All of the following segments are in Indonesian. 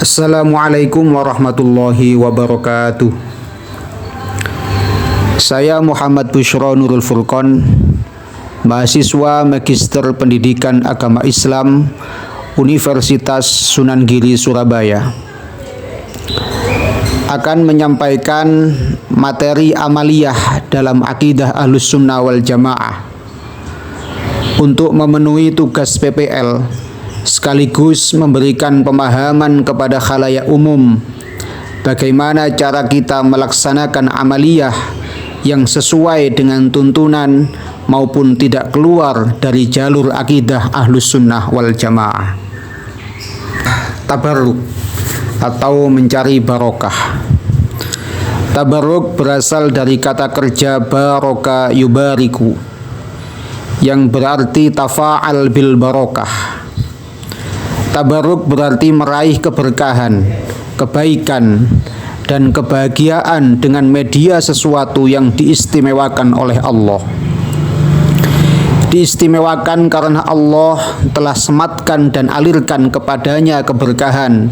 Assalamualaikum warahmatullahi wabarakatuh. Saya Muhammad Bushra Nurul Furqon, mahasiswa Magister Pendidikan Agama Islam Universitas Sunan Giri Surabaya, akan menyampaikan materi amaliyah dalam akidah Ahlus Sunnah wal Jamaah untuk memenuhi tugas PPL sekaligus memberikan pemahaman kepada khalayak umum bagaimana cara kita melaksanakan amaliyah yang sesuai dengan tuntunan maupun tidak keluar dari jalur akidah Ahlus Sunnah wal Jamaah. Tabarruk atau mencari barokah. Tabarruk berasal dari kata kerja baraka yubariku yang berarti tafa'al bil barokah. Tabarruk berarti meraih keberkahan, kebaikan, dan kebahagiaan dengan media sesuatu yang diistimewakan oleh Allah. Diistimewakan karena Allah telah sematkan dan alirkan kepadanya keberkahan,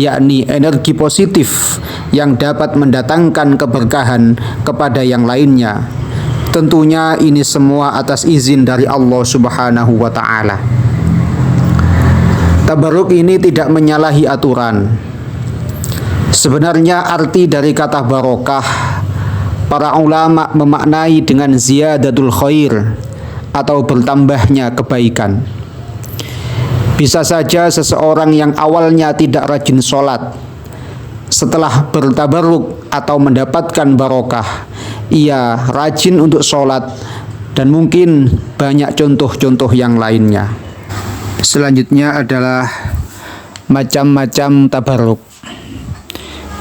yakni energi positif yang dapat mendatangkan keberkahan kepada yang lainnya. Tentunya ini semua atas izin dari Allah Subhanahu wa Ta'ala. Tabarruk ini tidak menyalahi aturan. Sebenarnya arti dari kata barokah, para ulama memaknai dengan ziyadatul khair atau bertambahnya kebaikan. Bisa saja seseorang yang awalnya tidak rajin sholat, setelah bertabarruk atau mendapatkan barokah, ia rajin untuk sholat, dan mungkin banyak contoh-contoh yang lainnya. Selanjutnya adalah macam-macam tabarruk.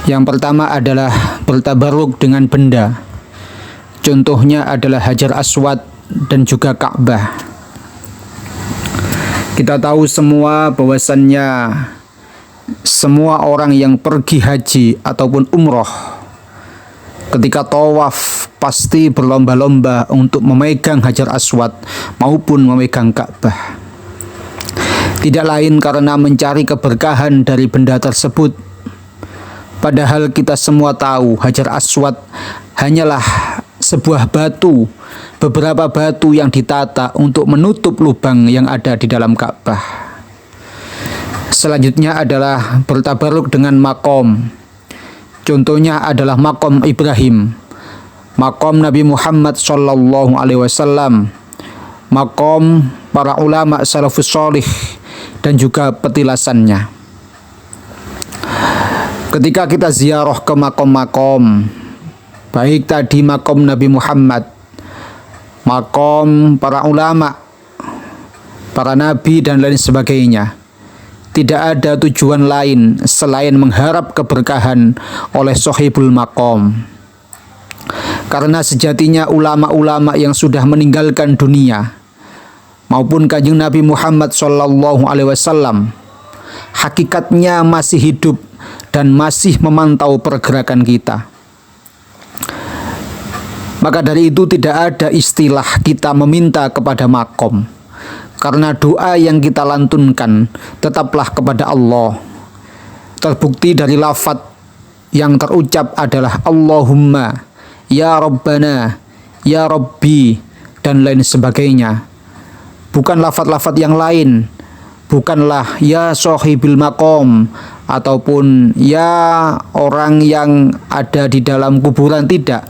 Yang pertama adalah bertabarruk dengan benda. Contohnya adalah Hajar Aswad dan juga Ka'bah. Kita tahu semua bahwasannya semua orang yang pergi haji ataupun umroh ketika tawaf pasti berlomba-lomba untuk memegang Hajar Aswad maupun memegang Ka'bah. Tidak lain karena mencari keberkahan dari benda tersebut. Padahal kita semua tahu Hajar Aswad hanyalah sebuah batu, beberapa batu yang ditata untuk menutup lubang yang ada di dalam Ka'bah. Selanjutnya adalah bertabarruk dengan makom. Contohnya adalah makom Ibrahim, makom Nabi Muhammad sallallahu alaihi wasallam, makom para ulama salafus sholih, dan juga petilasannya. Ketika kita ziarah ke makom-makom, baik tadi makom Nabi Muhammad, makom para ulama, para nabi, dan lain sebagainya, tidak ada tujuan lain selain mengharap keberkahan oleh sohibul makom. Karena sejatinya ulama-ulama yang sudah meninggalkan dunia maupun Kanjeng Nabi Muhammad sallallahu alaihi wasallam hakikatnya masih hidup dan masih memantau pergerakan kita. Maka dari itu tidak ada istilah kita meminta kepada makom, karena doa yang kita lantunkan tetaplah kepada Allah. Terbukti dari lafaz yang terucap adalah Allahumma, Ya Rabbana, Ya Rabbi, dan lain sebagainya. Bukan lafaz-lafaz yang lain, bukanlah ya sohibil makom ataupun ya orang yang ada di dalam kuburan, tidak.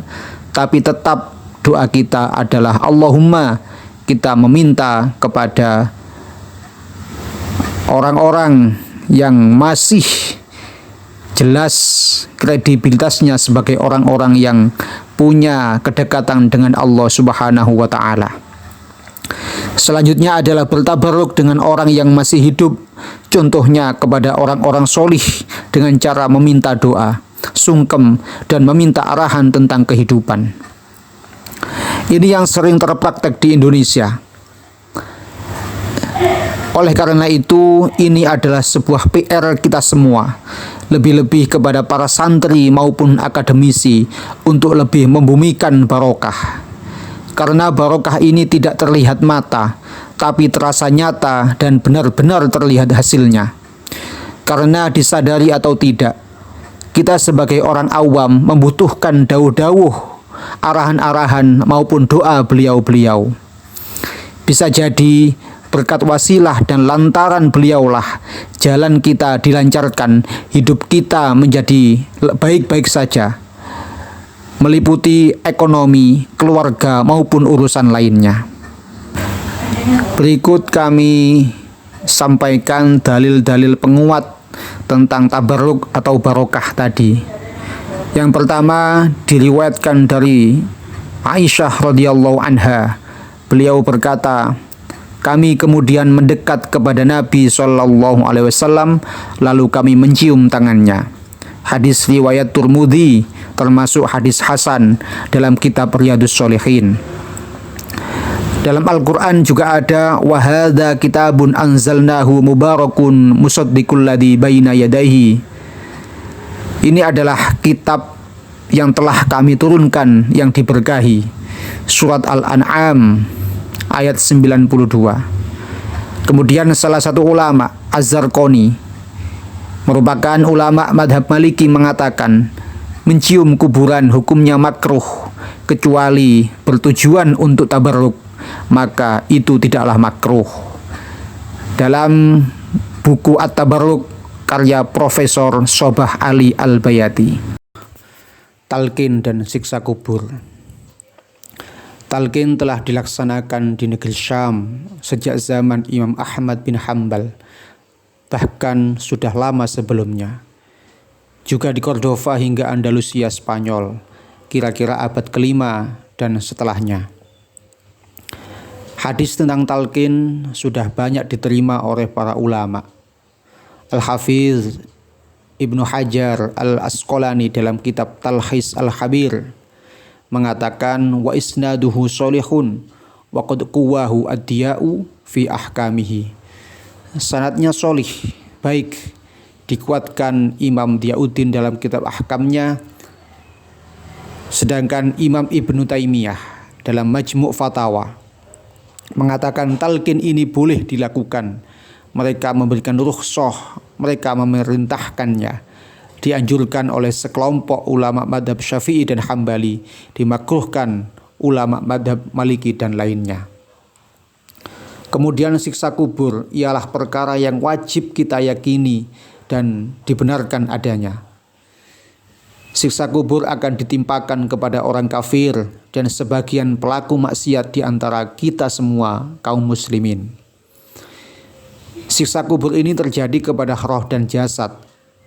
Tapi tetap doa kita adalah Allahumma, kita meminta kepada orang-orang yang masih jelas kredibilitasnya sebagai orang-orang yang punya kedekatan dengan Allah Subhanahu wa Ta'ala. Selanjutnya adalah bertabarruk dengan orang yang masih hidup. Contohnya kepada orang-orang solih dengan cara meminta doa, sungkem, dan meminta arahan tentang kehidupan. Ini yang sering terpraktek di Indonesia. Oleh karena itu, ini adalah sebuah PR kita semua, lebih-lebih kepada para santri maupun akademisi, untuk lebih membumikan barokah. Karena barokah ini tidak terlihat mata, tapi terasa nyata dan benar-benar terlihat hasilnya. Karena disadari atau tidak, kita sebagai orang awam membutuhkan dawuh-dawuh, arahan-arahan maupun doa beliau-beliau. Bisa jadi berkat wasilah dan lantaran beliaulah jalan kita dilancarkan, hidup kita menjadi baik-baik saja, meliputi ekonomi, keluarga maupun urusan lainnya. Berikut kami sampaikan dalil-dalil penguat tentang tabarruk atau barokah tadi. Yang pertama diriwayatkan dari Aisyah radhiyallahu anha. Beliau berkata, kami kemudian mendekat kepada Nabi sallallahu alaihi wasallam lalu kami mencium tangannya. Hadis riwayat Tirmidzi, termasuk hadis hasan dalam kitab Riyadhus Shalihin. Dalam Al-Quran juga ada wa hadza kitabun anzalnahu mubarakun musaddiqul ladzi baina yadayhi. Ini adalah kitab yang telah kami turunkan yang diberkahi. Surat Al-An'am ayat 92. Kemudian salah satu ulama, Az-Zarqani, merupakan ulama madhab Maliki, mengatakan mencium kuburan hukumnya makruh kecuali bertujuan untuk tabarruk, maka itu tidaklah makruh. Dalam buku At-Tabarruk karya Profesor Sobah Ali Al-Bayati. Talqin dan siksa kubur. Talqin telah dilaksanakan di negeri Syam sejak zaman Imam Ahmad bin Hanbal, bahkan sudah lama sebelumnya. Juga di Cordova hingga Andalusia Spanyol, kira-kira abad ke-5 dan setelahnya. Hadis tentang talqin sudah banyak diterima oleh para ulama. Al-Hafiz Ibnu Hajar Al-Asqalani dalam kitab Talkhis Al-Habir mengatakan wa isnaduhu sholihun wa qad quwahu ad-diya'u fi ahkamihi. Sanadnya sholih, baik, dikuatkan Imam Diyauddin dalam kitab ahkamnya. Sedangkan Imam Ibnu Taimiyah dalam Majmu' Fatawa mengatakan talqin ini boleh dilakukan. Mereka memberikan rukhsah, mereka memerintahkannya. Dianjurkan oleh sekelompok ulama madhab Syafi'i dan Hambali, dimakruhkan ulama madhab Maliki dan lainnya. Kemudian siksa kubur ialah perkara yang wajib kita yakini dan dibenarkan adanya. Siksa kubur akan ditimpakan kepada orang kafir dan sebagian pelaku maksiat di antara kita semua kaum muslimin. Siksa kubur ini terjadi kepada roh dan jasad,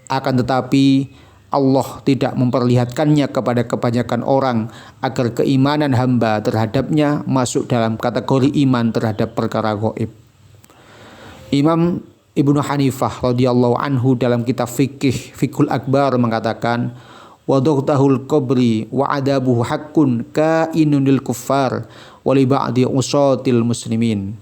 akan tetapi Allah tidak memperlihatkannya kepada kebanyakan orang agar keimanan hamba terhadapnya masuk dalam kategori iman terhadap perkara gaib. Imam Ibnu Hanifah radhiyallahu anhu dalam kitab Fiqhul Akbar mengatakan wa dughtahul qabri wa adabuhu haqqun kainun lil kuffar wa li ba'di usatil muslimin.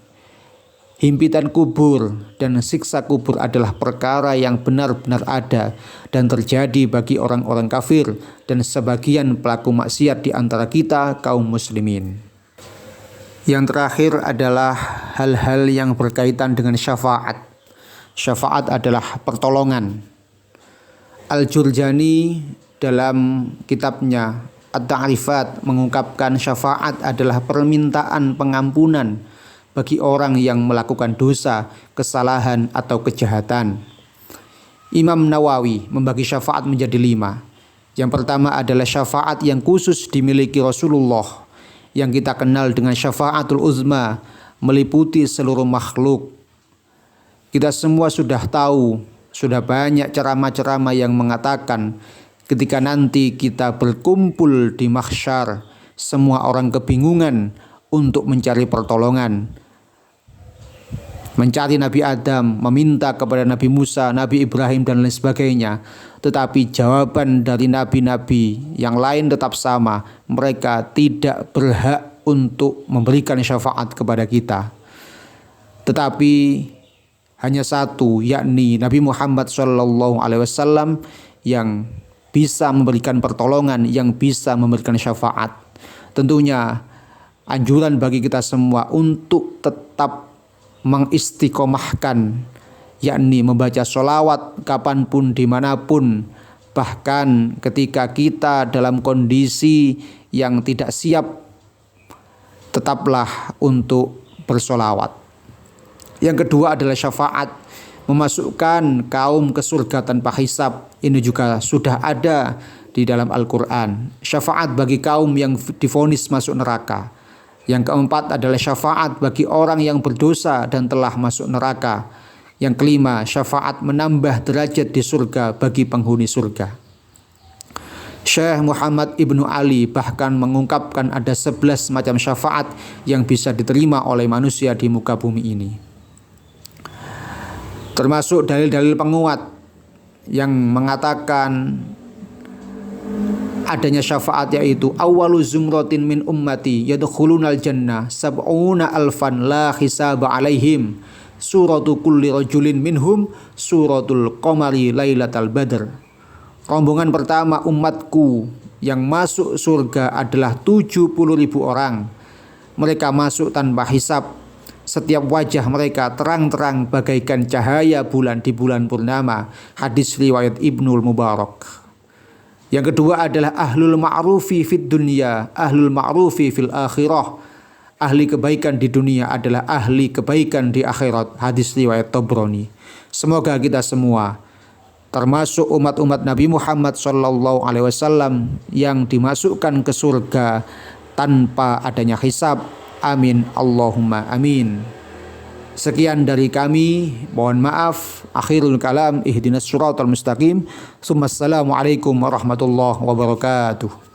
Himpitan kubur dan siksa kubur adalah perkara yang benar-benar ada dan terjadi bagi orang-orang kafir dan sebagian pelaku maksiat di antara kita kaum muslimin. Yang terakhir adalah hal-hal yang berkaitan dengan syafaat. Syafaat adalah pertolongan. Al-Jurjani dalam kitabnya At-Ta'rifat mengungkapkan syafaat adalah permintaan pengampunan bagi orang yang melakukan dosa, kesalahan atau kejahatan. Imam Nawawi membagi syafaat menjadi 5. Yang pertama adalah syafaat yang khusus dimiliki Rasulullah, yang kita kenal dengan syafaatul uzma, meliputi seluruh makhluk. Kita semua sudah tahu, sudah banyak ceramah-ceramah yang mengatakan ketika nanti kita berkumpul di mahsyar, semua orang kebingungan untuk mencari pertolongan. Mencari Nabi Adam, meminta kepada Nabi Musa, Nabi Ibrahim dan lain sebagainya. Tetapi jawaban dari nabi-nabi yang lain tetap sama. Mereka tidak berhak untuk memberikan syafaat kepada kita. Tetapi hanya satu, yakni Nabi Muhammad SAW yang bisa memberikan pertolongan, yang bisa memberikan syafaat. Tentunya anjuran bagi kita semua untuk tetap mengistiqomahkan yakni membaca sholawat kapanpun dimanapun, bahkan ketika kita dalam kondisi yang tidak siap, tetaplah untuk bersolawat. Yang kedua adalah syafaat, memasukkan kaum ke surga tanpa hisab. Ini juga sudah ada di dalam Al-Quran. Syafaat bagi kaum yang divonis masuk neraka. Yang keempat adalah syafaat bagi orang yang berdosa dan telah masuk neraka. Yang kelima, syafaat menambah derajat di surga bagi penghuni surga. Syekh Muhammad Ibnu Ali bahkan mengungkapkan ada 11 macam syafaat yang bisa diterima oleh manusia di muka bumi ini. Termasuk dalil-dalil penguat yang mengatakan adanya syafaat, yaitu awwalu zumratin min ummati yadkhulunal jannah sab'una alfan la hisaba alaihim suratu kulli rajulin minhum suratul qamari lailatal badr. Rombongan pertama umatku yang masuk surga adalah 70.000 orang. Mereka masuk tanpa hisab. Setiap wajah mereka terang-terang bagaikan cahaya bulan di bulan purnama. Hadis riwayat Ibnul Mubarak. Yang kedua adalah ahlul ma'rufi fid dunya, ahlul ma'rufi fil akhirah. Ahli kebaikan di dunia adalah ahli kebaikan di akhirat. Hadis riwayat Tabrani. Semoga kita semua termasuk umat-umat Nabi Muhammad SAW yang dimasukkan ke surga tanpa adanya hisab. Amin Allahumma amin. Sekian dari kami, mohon maaf. Akhirul kalam, ihdinas siratal mustaqim. Assalamualaikum warahmatullahi wabarakatuh.